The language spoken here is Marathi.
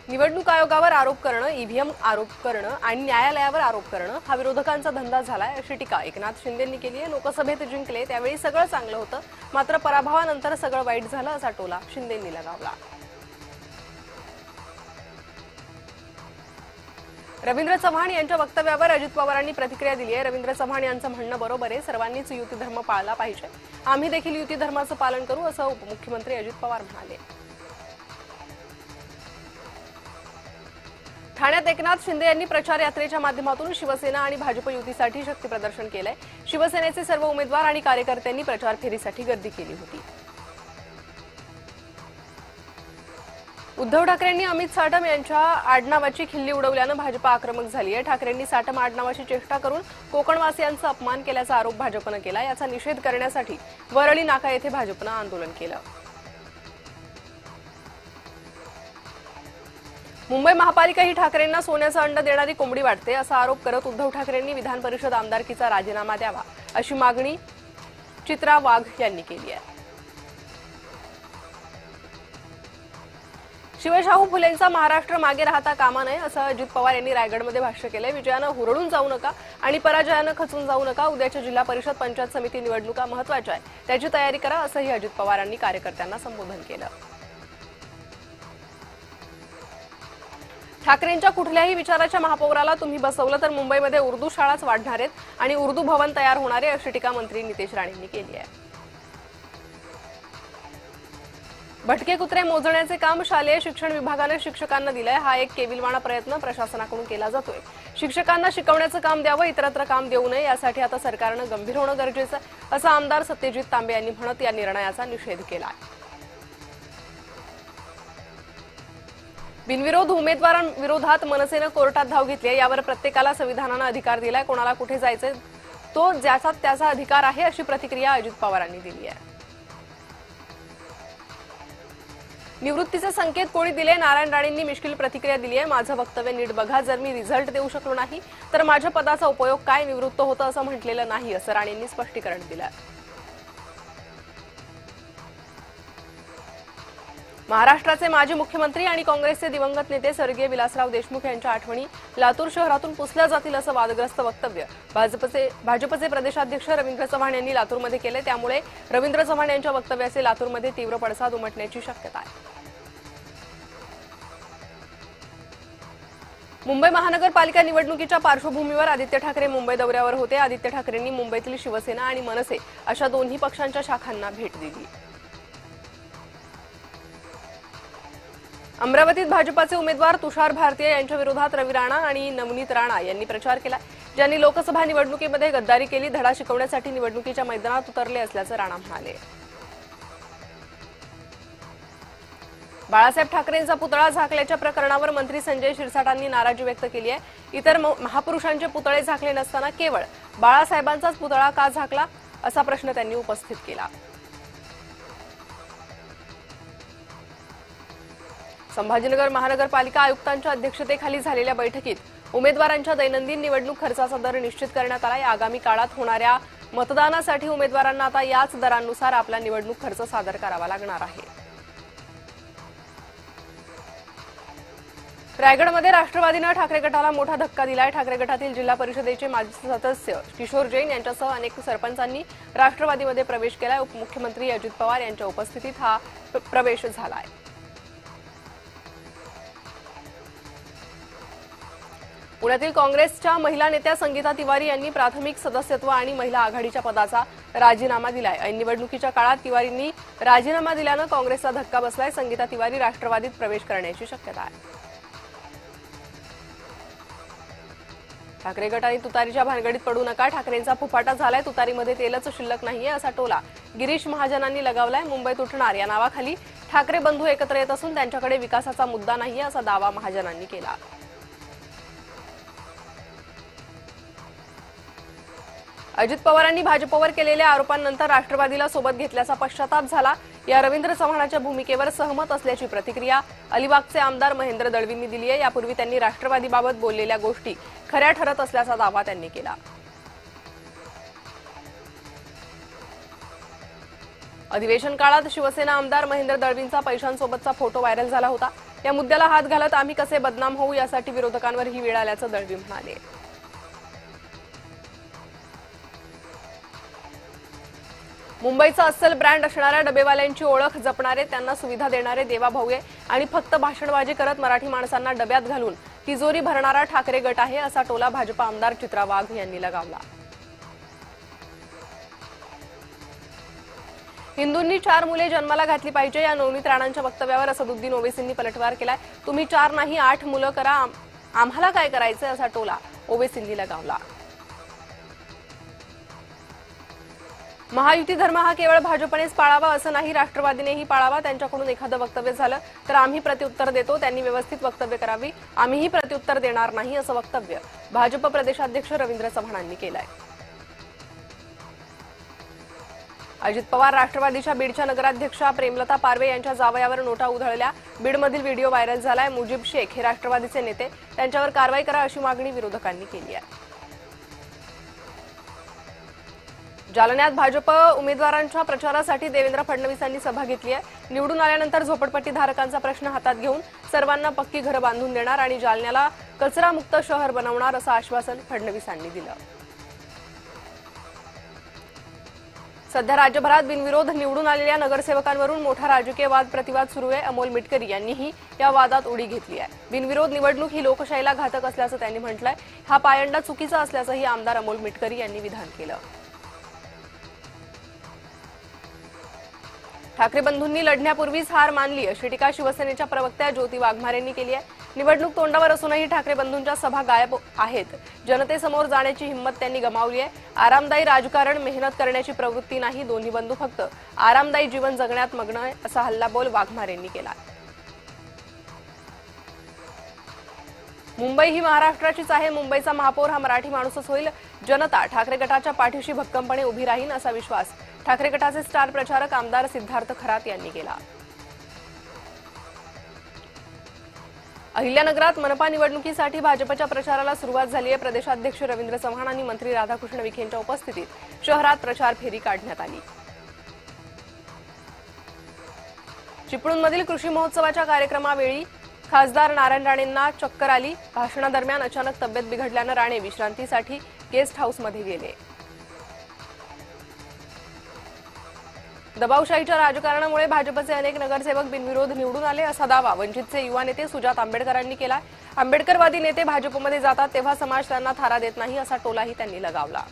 निवडणूक आयोगावर आरोप करणं, ईव्हीएम आरोप करणं आणि न्यायालयावर आरोप करणं हा विरोधकांचा धंदा झालाय अशी टीका एकनाथ शिंदेंनी केली आहे। लोकसभेत जिंकले त्यावेळी सगळं चांगलं होतं, मात्र पराभवानंतर सगळं वाईट झालं असा टोला शिंदेंनी लगावला। रवींद्र चव्हाण यांच्या वक्तव्यावर अजित पवारांनी प्रतिक्रिया दिली आहे। रवींद्र चव्हाण यांचं म्हणणं बरोबर आहे, सर्वांनीच युती धर्म पाळला पाहिजे, आम्ही देखील युती धर्माचं पालन करू असं उपमुख्यमंत्री अजित पवार म्हणाले। ठाण्यात एकनाथ शिंदे यांनी प्रचार यात्रेच्या माध्यमातून शिवसेना आणि भाजप युतीसाठी शक्ती प्रदर्शन केलंय। शिवसेनेचे सर्व उमेदवार आणि कार्यकर्त्यांनी प्रचार फेरीसाठी गर्दी केली होती। उद्धव ठाकरेंनी अमित साटम यांच्या आडनावाची खिल्ली उडवल्यानं भाजप आक्रमक झाली आहे। ठाकरेंनी साटम आडनावाची चेष्टा करून कोकणवासियांचा अपमान केल्याचा आरोप भाजपनं केला। याचा निषेध करण्यासाठी वरळी नाका येथे भाजपनं आंदोलन केलं। मुंबई महापालिका ही ठाकरेंना सोन्याचं अंड देणारी कोंबडी वाटते असा आरोप करत उद्धव ठाकरेंनी विधान परिषद आमदारकीचा राजीनामा द्यावा अशी मागणी चित्रा वाघ यांनी केली आहे। शिवशाहू फुलेंचा महाराष्ट्र मागे राहता कामा नये असं अजित पवार यांनी रायगडमध्ये भाष्य केलंय। विजयानं हुरळून जाऊ नका आणि पराजयानं खचून जाऊ नका, उद्याच्या जिल्हा परिषद पंचायत समिती निवडणुका महत्त्वाच्या आहे, त्याची तयारी करा असंही अजित पवारांनी कार्यकर्त्यांना संबोधन केलं। ठाकरेंच्या कुठल्याही विचाराच्या महापौराला तुम्ही बसवलं तर मुंबईमध्ये उर्दू शाळाच वाढणार आहेत आणि उर्दू भवन तयार होणार आहे अशी टीका मंत्री नितेश राणेंनी केली आहे। भटके कुत्रे मोजण्याचे काम शालेय शिक्षण विभागाने शिक्षकांना दिलंय। हा एक केविलवाणा प्रयत्न प्रशासनाकडून केला जातोय। शिक्षकांना शिकवण्याचं काम द्यावं, इतरत्र काम देऊ नये, यासाठी आता सरकारनं गंभीर होणं गरजेचं आहे असं आमदार सत्यजित तांबे यांनी म्हणत या निर्णयाचा निषेध केला। बिनविरोध उमेदवारांविरोधात मनसेनं कोर्टात धाव घेतली आहे। यावर प्रत्येकाला संविधानानं अधिकार दिलाय, कोणाला कुठे जायचंय तो ज्याचा त्याचा अधिकार आहे अशी प्रतिक्रिया अजित पवारांनी दिली आहे। निवृत्तीचे संकेत कोणी दिले? नारायण राणेंनी मिश्किल प्रतिक्रिया दिली आहे। माझं वक्तव्य नीट बघा, जर मी रिझल्ट देऊ शकलो नाही तर माझ्या पदाचा उपयोग काय? निवृत्त होतं असं म्हटलेलं नाही असं राणेंनी स्पष्टीकरण दिलं। महाराष्ट्राचे माजी मुख्यमंत्री आणि काँग्रेसचे दिवंगत नेते स्वर्गीय विलासराव देशमुख यांच्या आठवणी लातूर शहरातून पुसल्या जातील असं वादग्रस्त वक्तव्य भाजपचे प्रदेशाध्यक्ष रवींद्र चव्हाण यांनी लातूरमध्ये केले। त्यामुळे रवींद्र चव्हाण यांच्या वक्तव्याचे लातूरमध्ये तीव्र पडसाद उमटण्याची शक्यता आहे। मुंबई महानगरपालिका निवडणुकीच्या पार्श्वभूमीवर आदित्य ठाकरे मुंबई दौऱ्यावर होते। आदित्य ठाकरेंनी मुंबईतील शिवसेना आणि मनसे अशा दोन्ही पक्षांच्या शाखांना भेट दिली। अमरावतीत भाजपाचे उमेदवार तुषार भारतीय यांच्या विरोधात रवी राणा आणि नवनीत राणा यांनी प्रचार केला, ज्यांनी लोकसभा निवडणुकीमध्ये गद्दारी केली, धडा शिकवण्यासाठी निवडणुकीच्या मैदानात उतरले असल्याचं राणा म्हणाले। बाळासाहेब ठाकरेंचा पुतळा झाकल्याच्या प्रकरणावर मंत्री संजय शिरसाटांनी नाराजी व्यक्त केली आहे। इतर महापुरुषांचे पुतळे झाकले नसताना केवळ बाळासाहेबांचाच पुतळा का झाकला असा प्रश्न त्यांनी उपस्थित केला। संभाजीनगर महानगरपालिका आयुक्तांच्या अध्यक्षतेखाली झालेल्या बैठकीत उमेदवारांच्या दैनंदिन निवडणूक खर्चाचा दर निश्चित करण्यात आला। आगामी काळात होणाऱ्या मतदानासाठी उमेदवारांना आता याच दरांनुसार आपला निवडणूक खर्च सादर करावा लागणार आहे। रायगडमध्ये राष्ट्रवादीनं ठाकरे गटाला मोठा धक्का दिलाय। ठाकरे गटातील जिल्हा परिषदेचे माजी सदस्य किशोर जैन यांच्यासह अनेक सरपंचांनी राष्ट्रवादीमध्ये प्रवेश केलाय। उपमुख्यमंत्री अजित पवार यांच्या उपस्थितीत हा प्रवेश झालाय। पुण्यातील काँग्रेसच्या महिला नेत्या संगीता तिवारी यांनी प्राथमिक सदस्यत्व आणि महिला आघाडीच्या पदाचा राजीनामा दिलाय। ऐन निवडणुकीच्या काळात तिवारींनी राजीनामा दिल्यानं काँग्रेसचा धक्का बसलाय। संगीता तिवारी राष्ट्रवादीत प्रवेश करण्याची शक्यता आहे। ठाकरे गट आणि तुतारीच्या भानगडीत पडू नका, ठाकरेंचा फुफाटा झालाय, तुतारीमध्ये तेलच शिल्लक नाहीये असा टोला गिरीश महाजनांनी लगावलाय। मुंबईत उठणार या नावाखाली ठाकरे बंधू एकत्र येत असून त्यांच्याकडे विकासाचा मुद्दा नाहीये असा दावा महाजनांनी केला। अजित पवारांनी भाजपवर केलेल्या आरोपांनंतर राष्ट्रवादीला सोबत घेतल्याचा पश्चाताप झाला। या रवींद्र चव्हाणांच्या भूमिकेवर सहमत असल्याची प्रतिक्रिया अलिबागचे आमदार महेंद्र दळवींनी दिली आहे। यापूर्वी त्यांनी राष्ट्रवादीबाबत बोललेल्या गोष्टी खऱ्या ठरत असल्याचा दावा त्यांनी केला। अधिवेशन काळात शिवसेना आमदार महेंद्र दळवींचा पैशांसोबतचा फोटो व्हायरल झाला होता। या मुद्द्याला हात घालत आम्ही कसे बदनाम होऊ यासाठी विरोधकांवर ही वेळ आल्याचं दळवी म्हणाले. मुंबईचा अस्सल ब्रँड असणाऱ्या डबेवाल्यांची ओळख जपणारे, त्यांना सुविधा देणारे देवाभाऊये आणि फक्त भाषणबाजी करत मराठी माणसांना डब्यात घालून तिजोरी भरणारा ठाकरे गट आहे, असा टोला भाजप आमदार चित्रा वाघ यांनी लगावला. हिंदूंनी 4 मुले जन्माला घातली पाहिजे या नवनीत राणांच्या वक्तव्यावर असदुद्दीन ओवेसींनी पलटवार केलाय. तुम्ही 4 नाही 8 मुलं करा, आम्हाला काय करायचं, असा टोला ओवेसींनी लगावला. महायुती धर्म हा केवळ भाजपनेच पाळावा असं नाही, राष्ट्रवादीनेही पाळावा. त्यांच्याकडून एखादं वक्तव्य झालं तर आम्ही प्रत्युत्तर देतो, त्यांनी व्यवस्थित वक्तव्य करावी, आम्हीही प्रत्युत्तर देणार नाही, असं वक्तव्य भाजप प्रदेशाध्यक्ष रवींद्र चव्हाणांनी केलंय. अजित पवार राष्ट्रवादीच्या बीडच्या नगराध्यक्षा प्रेमलता पारवे यांच्या जावयावर नोटा उधळल्या. बीडमधील व्हिडिओ व्हायरल झालाय. मुजीब शेख हे राष्ट्रवादीचे नेते, त्यांच्यावर कारवाई करा अशी मागणी विरोधकांनी केली आहे. जालन्यात भाजप उमेदवारांच्या प्रचारासाठी देवेंद्र फडणवीसांनी सभा घेतली आहे. निवडून आल्यानंतर झोपडपट्टीधारकांचा प्रश्न हातात घेऊन सर्वांना पक्की घरं बांधून देणार आणि जालन्याला कचरामुक्त शहर बनवणार असं आश्वासन फडणवीसांनी दिलं. सध्या राज्यभरात बिनविरोध निवडून आलेल्या नगरसेवकांवरून मोठा राजकीय वाद प्रतिवाद सुरू आहे. अमोल मिटकरी यांनीही या वादात उडी घेतली आहे. बिनविरोध निवडणूक ही लोकशाहीला घातक असल्याचं त्यांनी म्हटलंय. हा पायंडा चुकीचा असल्याचंही आमदार अमोल मिटकरी यांनी विधान केलं. ठाकरे बंधूंनी लढण्यापूर्वीच हार मानली अशी टीका शिवसेनेच्या प्रवक्त्या ज्योती वाघमारेंनी केली आहे. निवडणूक तोंडावर असूनही ठाकरे बंधूंच्या सभा गायब आहेत. जनतेसमोर जाण्याची हिंमत त्यांनी गमावली आहे. आरामदायी राजकारण, मेहनत करण्याची प्रवृत्ती नाही. दोन्ही बंधू फक्त आरामदायी जीवन जगण्यात मग्न आहे, असा हल्लाबोल वाघमारेंनी केला. मुंबई ही महाराष्ट्राचीच आहे. मुंबईचा महापौर हा मराठी माणूसच होईल. जनता ठाकरे गटाच्या पाठीशी भक्कमपणे उभी राहील, असा विश्वास ठाकरे गटाचे स्टार प्रचारक आमदार सिद्धार्थ खरात यांनी केला. अहिल्यानगरात मनपा निवडणुकीसाठी भाजपच्या प्रचाराला सुरुवात झाली आहे. प्रदेशाध्यक्ष रवींद्र चव्हाण आणि मंत्री राधाकृष्ण विखेंच्या उपस्थितीत शहरात प्रचार फेरी काढण्यात आली. चिपळूणमधील कृषी महोत्सवाच्या कार्यक्रमावेळी खासदार नारायण राणेंना चक्कर आली. भाषणादरम्यान अचानक तब्येत बिघडल्यानं राणे विश्रांतीसाठी गेस्ट हाऊसमध्ये गेले. दबावशाहीच्या राजकारणामुळे भाजपचे अनेक नगरसेवक बिनविरोध निवडून आले, असा दावा वंचितचे युवा नेते सुजात आंबेडकरांनी केला. आंबेडकरवादी नेते भाजपमध्ये जातात तेव्हा समाज त्यांना थारा देत नाही, असा टोलाही त्यांनी लगावला.